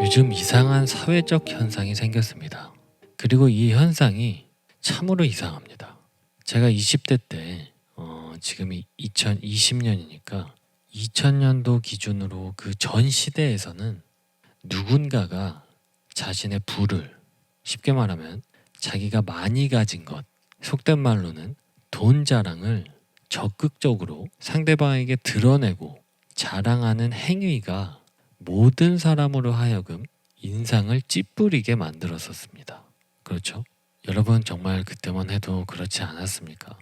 요즘 이상한 사회적 현상이 생겼습니다. 그리고 이 현상이 참으로 이상합니다. 제가 20대 때 지금이 2020년이니까 2000년도 기준으로 그 전 시대에서는 누군가가 자신의 부를, 쉽게 말하면 자기가 많이 가진 것, 속된 말로는 돈 자랑을 적극적으로 상대방에게 드러내고 자랑하는 행위가 모든 사람으로 하여금 인상을 찌푸리게 만들었었습니다. 그렇죠? 여러분 정말 그때만 해도 그렇지 않았습니까?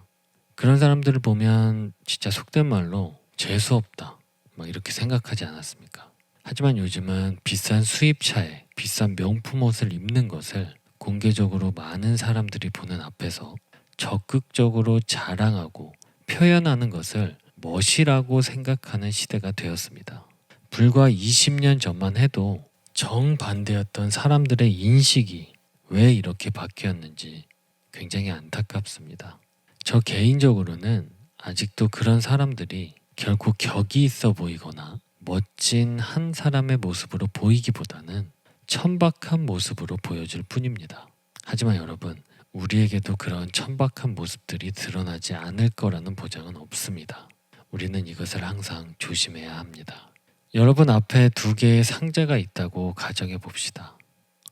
그런 사람들을 보면 진짜 속된 말로 재수없다 막 이렇게 생각하지 않았습니까? 하지만 요즘은 비싼 수입차에 비싼 명품 옷을 입는 것을 공개적으로 많은 사람들이 보는 앞에서 적극적으로 자랑하고 표현하는 것을 멋이라고 생각하는 시대가 되었습니다. 불과 20년 전만 해도 정반대였던 사람들의 인식이 왜 이렇게 바뀌었는지 굉장히 안타깝습니다. 저 개인적으로는 아직도 그런 사람들이 결코 격이 있어 보이거나 멋진 한 사람의 모습으로 보이기보다는 천박한 모습으로 보여줄 뿐입니다. 하지만 여러분, 우리에게도 그런 천박한 모습들이 드러나지 않을 거라는 보장은 없습니다. 우리는 이것을 항상 조심해야 합니다. 여러분 앞에 두 개의 상자가 있다고 가정해 봅시다.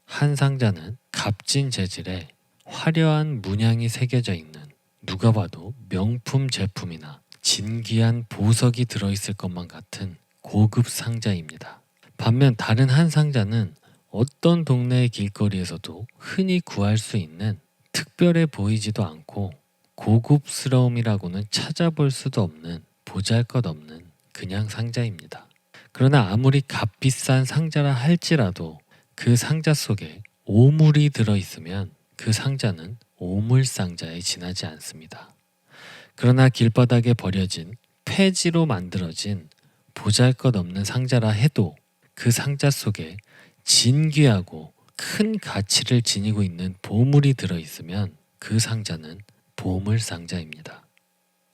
한 상자는 값진 재질의 화려한 문양이 새겨져 있는 누가 봐도 명품 제품이나 진귀한 보석이 들어있을 것만 같은 고급 상자입니다. 반면 다른 한 상자는 어떤 동네의 길거리에서도 흔히 구할 수 있는 특별해 보이지도 않고 고급스러움이라고는 찾아볼 수도 없는 보잘것없는 그냥 상자입니다. 그러나 아무리 값비싼 상자라 할지라도 그 상자 속에 오물이 들어있으면 그 상자는 오물상자에 지나지 않습니다. 그러나 길바닥에 버려진 폐지로 만들어진 보잘것없는 상자라 해도 그 상자 속에 진귀하고 큰 가치를 지니고 있는 보물이 들어있으면 그 상자는 보물상자입니다.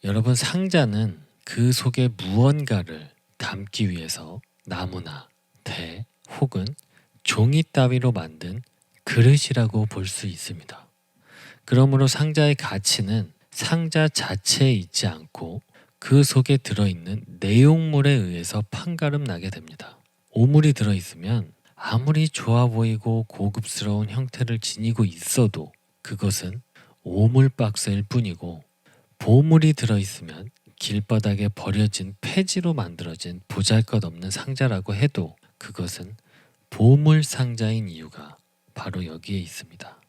여러분, 상자는 그 속에 무언가를 담기 위해서 나무나 대 혹은 종이 따위로 만든 그릇이라고 볼 수 있습니다. 그러므로 상자의 가치는 상자 자체에 있지 않고 그 속에 들어있는 내용물에 의해서 판가름 나게 됩니다. 오물이 들어있으면 아무리 좋아 보이고 고급스러운 형태를 지니고 있어도 그것은 오물 박스일 뿐이고, 보물이 들어있으면 길바닥에 버려진 폐지로 만들어진 보잘것없는 상자라고 해도 그것은 보물 상자인 이유가 바로 여기에 있습니다.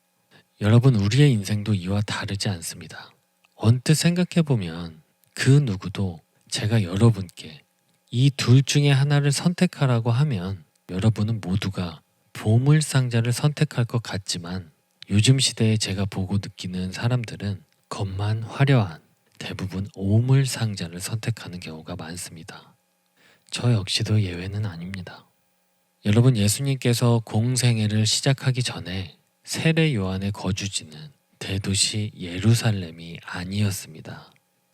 여러분, 우리의 인생도 이와 다르지 않습니다. 언뜻 생각해보면 그 누구도 제가 여러분께 이 둘 중에 하나를 선택하라고 하면 여러분은 모두가 보물 상자를 선택할 것 같지만, 요즘 시대에 제가 보고 느끼는 사람들은 겉만 화려한 대부분 오물 상자를 선택하는 경우가 많습니다. 저 역시도 예외는 아닙니다. 여러분, 예수님께서 공생애를 시작하기 전에 세례 요한의 거주지는 대도시 예루살렘이 아니었습니다.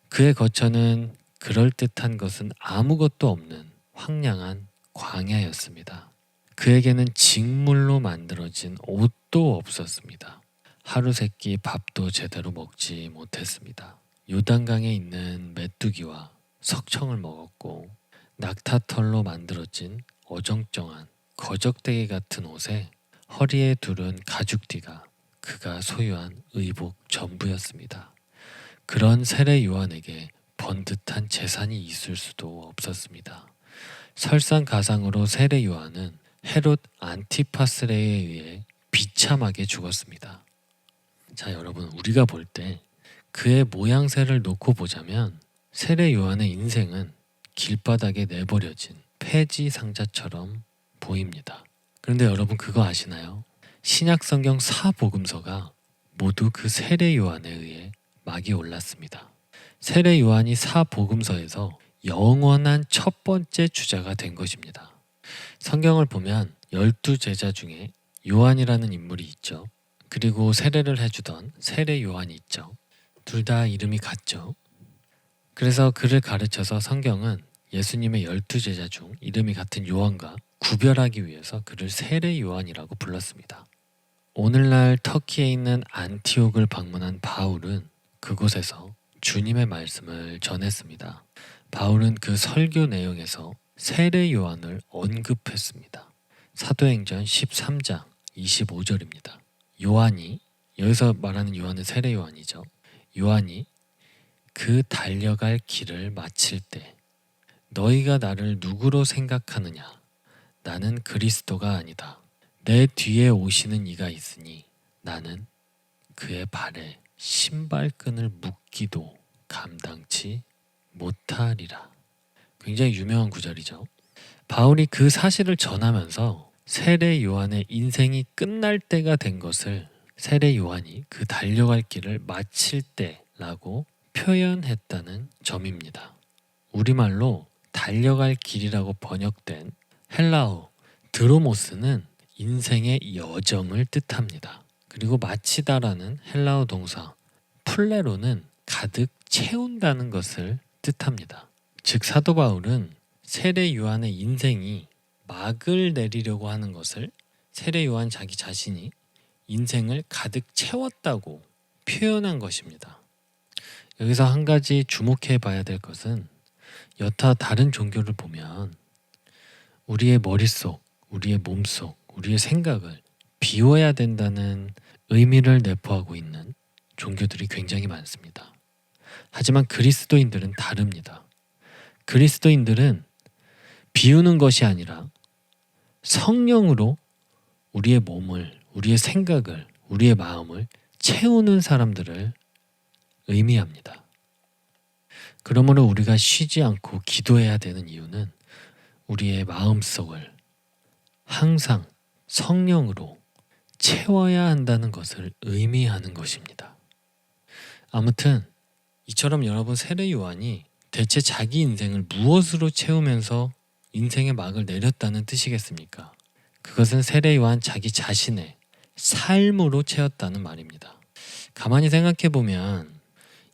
그의 거처는 그럴듯한 것은 아무것도 없는 황량한 광야였습니다. 그에게는 직물로 만들어진 옷도 없었습니다. 하루 세끼 밥도 제대로 먹지 못했습니다. 요단강에 있는 메뚜기와 석청을 먹었고, 낙타털로 만들어진 어정쩡한 거적대기 같은 옷에 허리에 두른 가죽띠가 그가 소유한 의복 전부였습니다. 그런 세례 요한에게 번듯한 재산이 있을 수도 없었습니다. 설상가상으로 세례 요한은 헤롯 안티파스레에 의해 비참하게 죽었습니다. 자, 여러분, 우리가 볼 때 그의 모양새를 놓고 보자면 세례 요한의 인생은 길바닥에 내버려진 폐지 상자처럼 보입니다. 그런데 여러분, 그거 아시나요? 신약 성경 4복음서가 모두 그 세례 요한에 의해 막이 올랐습니다. 세례 요한이 4복음서에서 영원한 첫 번째 주자가 된 것입니다. 성경을 보면 12제자 중에 요한이라는 인물이 있죠. 그리고 세례를 해주던 세례 요한이 있죠. 둘 다 이름이 같죠. 그래서 그를 가르쳐서 성경은 예수님의 12제자 중 이름이 같은 요한과 구별하기 위해서 그를 세례 요한이라고 불렀습니다. 오늘날 터키에 있는 안티옥을 방문한 바울은 그곳에서 주님의 말씀을 전했습니다. 바울은 그 설교 내용에서 세례 요한을 언급했습니다. 사도행전 13장 25절입니다. 요한이, 여기서 말하는 요한은 세례 요한이죠. 요한이 그 달려갈 길을 마칠 때 너희가 나를 누구로 생각하느냐? 나는 그리스도가 아니다. 내 뒤에 오시는 이가 있으니 나는 그의 발에 신발끈을 묶기도 감당치 못하리라. 굉장히 유명한 구절이죠. 바울이 그 사실을 전하면서 세례 요한의 인생이 끝날 때가 된 것을 세례 요한이 그 달려갈 길을 마칠 때라고 표현했다는 점입니다. 우리말로 달려갈 길이라고 번역된 헬라어 드로모스는 인생의 여정을 뜻합니다. 그리고 마치다라는 헬라어 동사 플레로는 가득 채운다는 것을 뜻합니다. 즉 사도 바울은 세례 요한의 인생이 막을 내리려고 하는 것을 세례 요한 자기 자신이 인생을 가득 채웠다고 표현한 것입니다. 여기서 한 가지 주목해 봐야 될 것은 여타 다른 종교를 보면 우리의 머릿속, 우리의 몸속, 우리의 생각을 비워야 된다는 의미를 내포하고 있는 종교들이 굉장히 많습니다. 하지만 그리스도인들은 다릅니다. 그리스도인들은 비우는 것이 아니라 성령으로 우리의 몸을, 우리의 생각을, 우리의 마음을 채우는 사람들을 의미합니다. 그러므로 우리가 쉬지 않고 기도해야 되는 이유는 우리의 마음속을 항상 성령으로 채워야 한다는 것을 의미하는 것입니다. 아무튼 이처럼 여러분 세례 요한이 대체 자기 인생을 무엇으로 채우면서 인생의 막을 내렸다는 뜻이겠습니까? 그것은 세례 요한 자기 자신의 삶으로 채웠다는 말입니다. 가만히 생각해 보면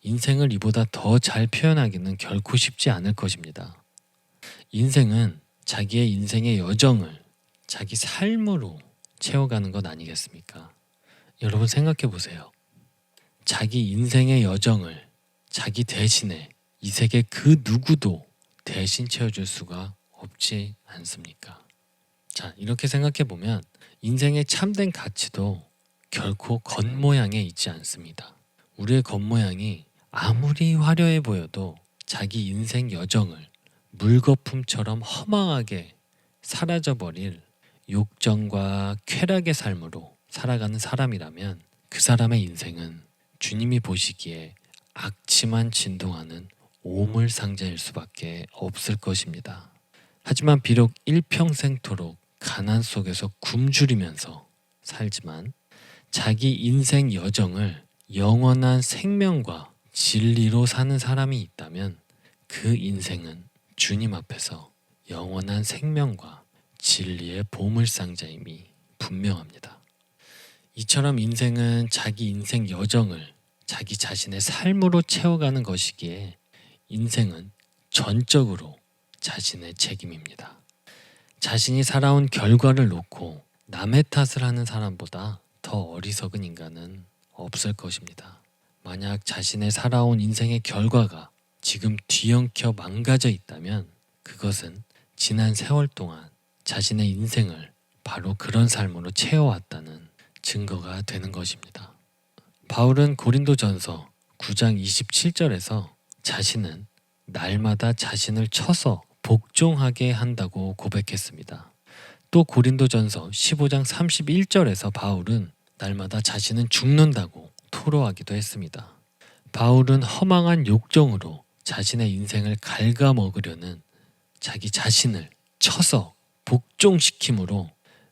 인생을 이보다 더 잘 표현하기는 결코 쉽지 않을 것입니다. 인생은 자기의 인생의 여정을 자기 삶으로 채워가는 것 아니겠습니까? 여러분 생각해 보세요. 자기 인생의 여정을 자기 대신에 이 세계 그 누구도 대신 채워줄 수가 없지 않습니까? 자, 이렇게 생각해 보면 인생의 참된 가치도 결코 겉모양에 있지 않습니다. 우리의 겉모양이 아무리 화려해 보여도 자기 인생 여정을 물거품처럼 허망하게 사라져버릴 욕정과 쾌락의 삶으로 살아가는 사람이라면 그 사람의 인생은 주님이 보시기에 악취만 진동하는 오물상자일 수밖에 없을 것입니다. 하지만 비록 일평생토록 가난 속에서 굶주리면서 살지만 자기 인생 여정을 영원한 생명과 진리로 사는 사람이 있다면 그 인생은 주님 앞에서 영원한 생명과 진리의 보물상자임이 분명합니다. 이처럼 인생은 자기 인생 여정을 자기 자신의 삶으로 채워가는 것이기에 인생은 전적으로 자신의 책임입니다. 자신이 살아온 결과를 놓고 남의 탓을 하는 사람보다 더 어리석은 인간은 없을 것입니다. 만약 자신의 살아온 인생의 결과가 지금 뒤엉켜 망가져 있다면 그것은 지난 세월 동안 자신의 인생을 바로 그런 삶으로 채워왔다는 증거가 되는 것입니다. 바울은 고린도전서 9장 27절에서 자신은 날마다 자신을 쳐서 복종하게 한다고 고백했습니다. 또 고린도전서 15장 31절에서 바울은 날마다 자신은 죽는다고 토로하기도 했습니다. 바울은 허망한 욕정으로 자신의 인생을 갉아먹으려는 자기 자신을 쳐서 복종시킴으로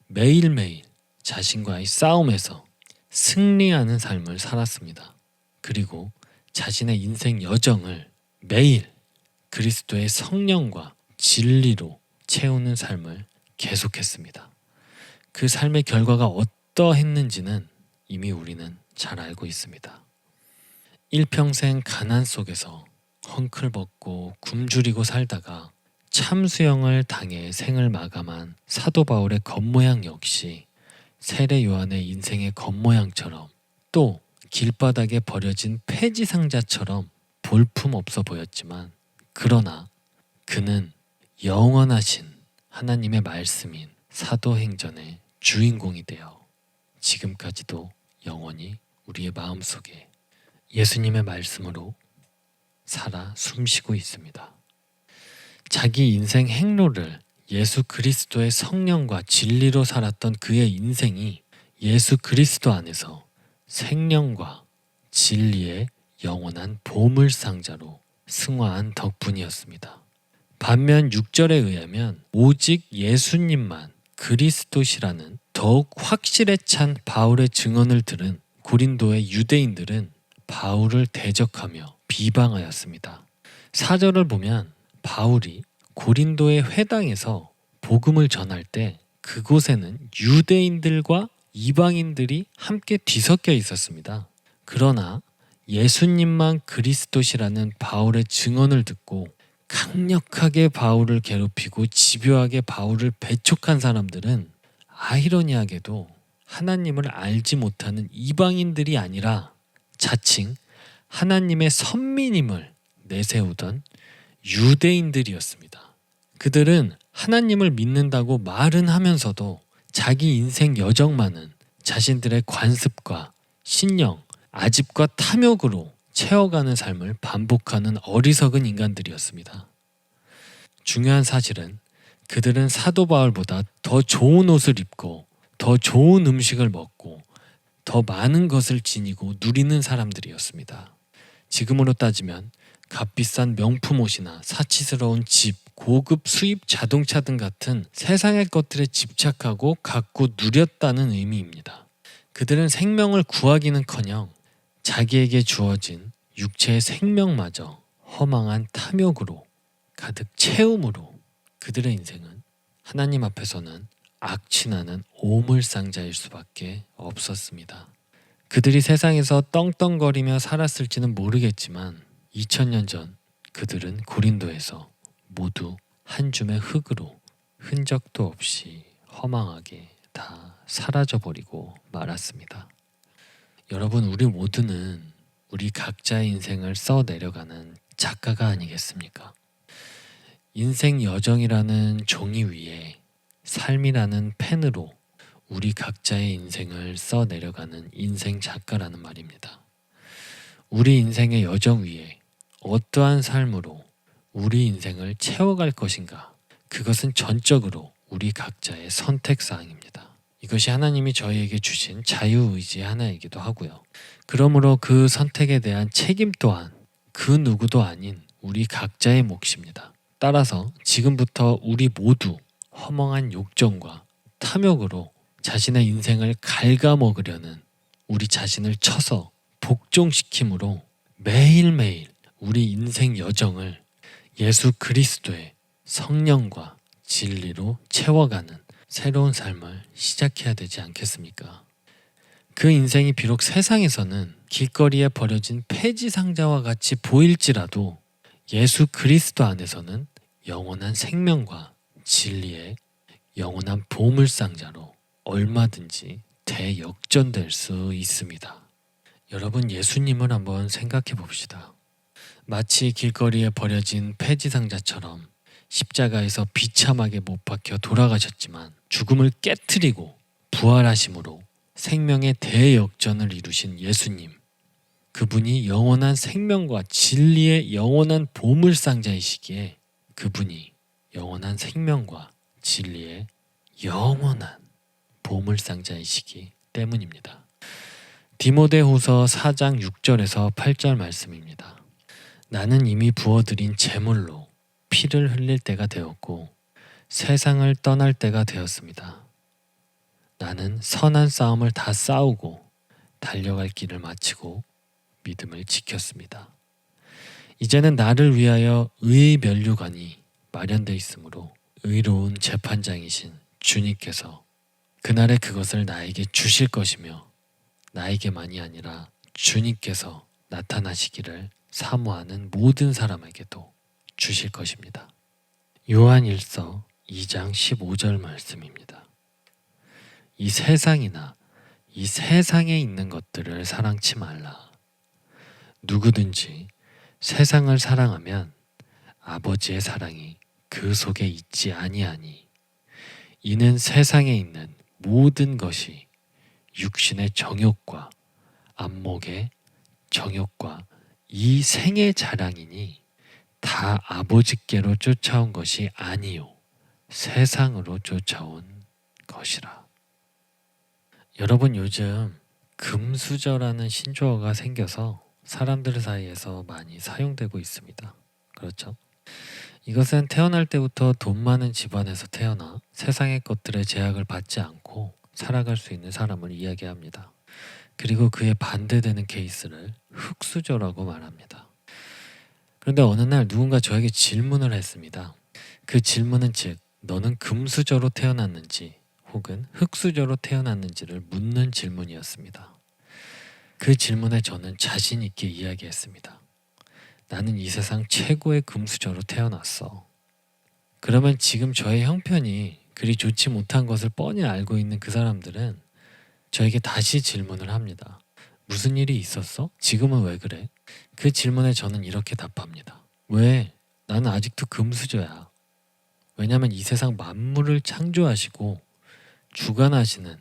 매일매일 자신과의 싸움에서 승리하는 삶을 살았습니다. 그리고 자신의 인생 여정을 매일 그리스도의 성령과 진리로 채우는 삶을 계속했습니다. 그 삶의 결과가 어떠했는지는 이미 우리는 잘 알고 있습니다. 일평생 가난 속에서 헝클벗고 굶주리고 살다가 참수형을 당해 생을 마감한 사도 바울의 겉모양 역시 세례 요한의 인생의 겉모양처럼, 또 길바닥에 버려진 폐지 상자처럼 볼품 없어 보였지만, 그러나 그는 영원하신 하나님의 말씀인 사도행전의 주인공이 되어 지금까지도 영원히 우리의 마음속에 예수님의 말씀으로 살아 숨쉬고 있습니다. 자기 인생 행로를 예수 그리스도의 성령과 진리로 살았던 그의 인생이 예수 그리스도 안에서 생명과 진리의 영원한 보물상자로 승화한 덕분이었습니다. 반면 6절에 의하면 오직 예수님만 그리스도시라는 더욱 확실에 찬 바울의 증언을 들은 고린도의 유대인들은 바울을 대적하며 비방하였습니다. 4절을 보면 바울이 고린도의 회당에서 복음을 전할 때 그곳에는 유대인들과 이방인들이 함께 뒤섞여 있었습니다. 그러나 예수님만 그리스도시라는 바울의 증언을 듣고 강력하게 바울을 괴롭히고 집요하게 바울을 배촉한 사람들은 아이러니하게도 하나님을 알지 못하는 이방인들이 아니라 자칭 하나님의 선민임을 내세우던 유대인들이었습니다. 그들은 하나님을 믿는다고 말은 하면서도 자기 인생 여정만은 자신들의 관습과 신령, 아집과 탐욕으로 채워가는 삶을 반복하는 어리석은 인간들이었습니다. 중요한 사실은 그들은 사도 바울보다 더 좋은 옷을 입고 더 좋은 음식을 먹고 더 많은 것을 지니고 누리는 사람들이었습니다. 지금으로 따지면 값비싼 명품 옷이나 사치스러운 집, 고급 수입 자동차 등 같은 세상의 것들에 집착하고 갖고 누렸다는 의미입니다. 그들은 생명을 구하기는커녕 자기에게 주어진 육체의 생명마저 허망한 탐욕으로 가득 채움으로 그들의 인생은 하나님 앞에서는 악취나는 오물상자일 수밖에 없었습니다. 그들이 세상에서 떵떵거리며 살았을지는 모르겠지만 2000년 전 그들은 고린도에서 모두 한 줌의 흙으로 흔적도 없이 허망하게 다 사라져버리고 말았습니다. 여러분, 우리 모두는 우리 각자의 인생을 써내려가는 작가가 아니겠습니까? 인생 여정이라는 종이 위에 삶이라는 펜으로 우리 각자의 인생을 써내려가는 인생 작가라는 말입니다. 우리 인생의 여정 위에 어떠한 삶으로 우리 인생을 채워갈 것인가, 그것은 전적으로 우리 각자의 선택사항입니다. 이것이 하나님이 저희에게 주신 자유의지의 하나이기도 하고요. 그러므로 그 선택에 대한 책임 또한 그 누구도 아닌 우리 각자의 몫입니다. 따라서 지금부터 우리 모두 허망한 욕정과 탐욕으로 자신의 인생을 갉아먹으려는 우리 자신을 쳐서 복종시킴으로 매일매일 우리 인생 여정을 예수 그리스도의 성령과 진리로 채워가는 새로운 삶을 시작해야 되지 않겠습니까? 그 인생이 비록 세상에서는 길거리에 버려진 폐지 상자와 같이 보일지라도 예수 그리스도 안에서는 영원한 생명과 진리의 영원한 보물상자로 얼마든지 대역전될 수 있습니다. 여러분, 예수님을 한번 생각해 봅시다. 마치 길거리에 버려진 폐지 상자처럼 십자가에서 비참하게 못 박혀 돌아가셨지만 죽음을 깨트리고 부활하심으로 생명의 대역전을 이루신 예수님, 그분이 영원한 생명과 진리의 영원한 보물상자이시기에 그분이 영원한 생명과 진리의 영원한 보물상자이시기 때문입니다. 디모데후서 4장 6절에서 8절 말씀입니다. 나는 이미 부어드린 제물로 피를 흘릴 때가 되었고 세상을 떠날 때가 되었습니다. 나는 선한 싸움을 다 싸우고 달려갈 길을 마치고 믿음을 지켰습니다. 이제는 나를 위하여 의의 면류관이 마련되어 있으므로 의로운 재판장이신 주님께서 그날에 그것을 나에게 주실 것이며 나에게만이 아니라 주님께서 나타나시기를 사모하는 모든 사람에게도 주실 것입니다. 요한일서 2장 15절 말씀입니다. 이 세상이나 이 세상에 있는 것들을 사랑치 말라. 누구든지 세상을 사랑하면 아버지의 사랑이 그 속에 있지 아니하니 이는 세상에 있는 모든 것이 육신의 정욕과 안목의 정욕과 이 생의 자랑이니 다 아버지께로 쫓아온 것이 아니요 세상으로 쫓아온 것이라. 여러분, 요즘 금수저라는 신조어가 생겨서 사람들 사이에서 많이 사용되고 있습니다. 그렇죠? 이것은 태어날 때부터 돈 많은 집안에서 태어나 세상의 것들의 제약을 받지 않고 살아갈 수 있는 사람을 이야기합니다. 그리고 그에 반대되는 케이스를 흙수저라고 말합니다. 그런데 어느 날 누군가 저에게 질문을 했습니다. 그 질문은 즉 너는 금수저로 태어났는지 혹은 흙수저로 태어났는지를 묻는 질문이었습니다. 그 질문에 저는 자신 있게 이야기했습니다. 나는 이 세상 최고의 금수저로 태어났어. 그러면 지금 저의 형편이 그리 좋지 못한 것을 뻔히 알고 있는 그 사람들은 저에게 다시 질문을 합니다. 무슨 일이 있었어? 지금은 왜 그래? 그 질문에 저는 이렇게 답합니다. 왜? 나는 아직도 금수저야. 왜냐하면 이 세상 만물을 창조하시고 주관하시는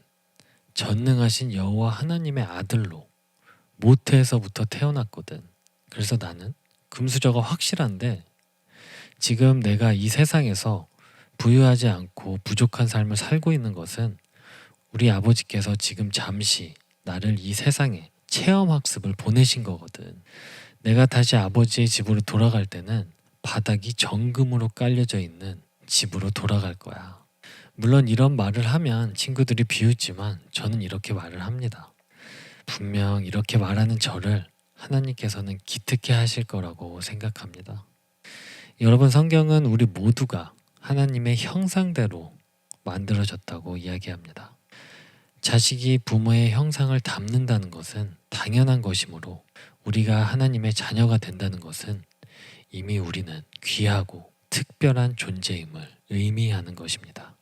전능하신 여호와 하나님의 아들로 모태에서부터 태어났거든. 그래서 나는 금수저가 확실한데 지금 내가 이 세상에서 부유하지 않고 부족한 삶을 살고 있는 것은 우리 아버지께서 지금 잠시 나를 이 세상에 체험학습을 보내신 거거든. 내가 다시 아버지의 집으로 돌아갈 때는 바닥이 정금으로 깔려져 있는 집으로 돌아갈 거야. 물론 이런 말을 하면 친구들이 비웃지만 저는 이렇게 말을 합니다. 분명 이렇게 말하는 저를 하나님께서는 기특해 하실 거라고 생각합니다. 여러분, 성경은 우리 모두가 하나님의 형상대로 만들어졌다고 이야기합니다. 자식이 부모의 형상을 담는다는 것은 당연한 것이므로 우리가 하나님의 자녀가 된다는 것은 이미 우리는 귀하고 특별한 존재임을 의미하는 것입니다.